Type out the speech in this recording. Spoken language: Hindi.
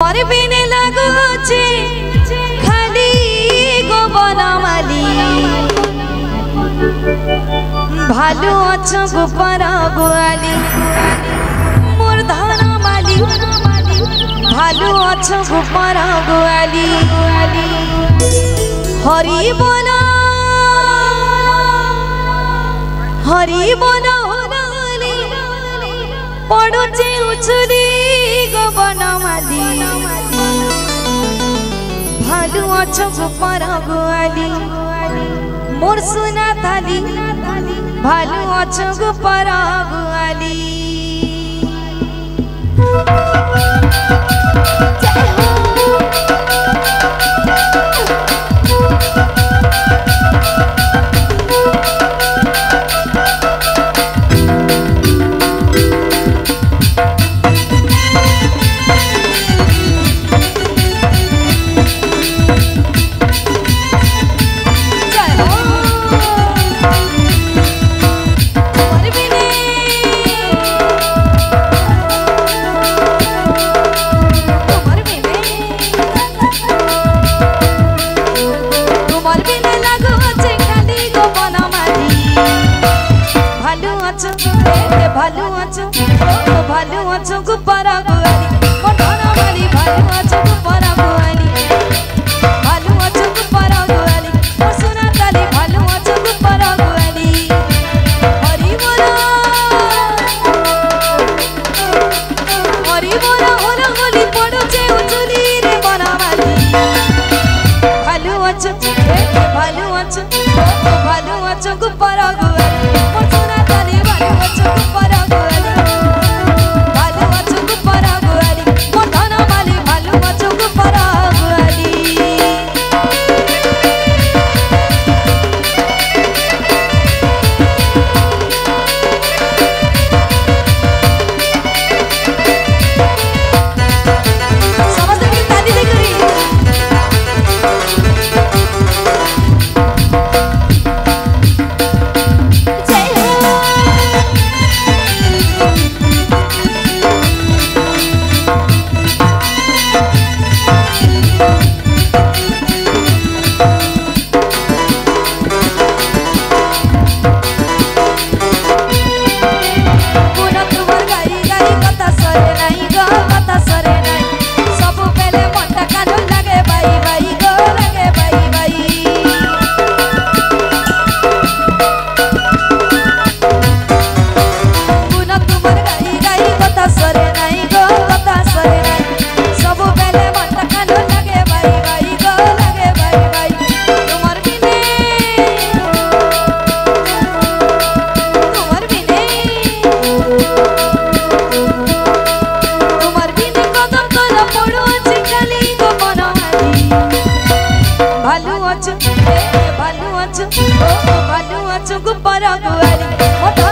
और बिने लगुचे खाली गो बनमाली भालू अच्छो गुपर गुआली मोर धनमाली भालू अच्छो गुपर गुआली हरि बोला पड़ुचे उछुली गो बनमाली भालू अच्छो गुपर गुआली मोर सुना थाली भालू अच्छो गुपर गुआली भालू अच्छो गुपर गुआली मोर धनमाली भालू अच्छो गुपर गुआली भालू अच्छो गुपर गुआली मोर सुना थाली भालू अच्छो गुपर गुआली हरि बोला होला होली पड़ुचे उचुली रे बनमाली भालू अच्छो गुपर गुआली मोर सुना थाली भालू अच्छो गुपर गुआली भालू अच्छो गुपर गुआली।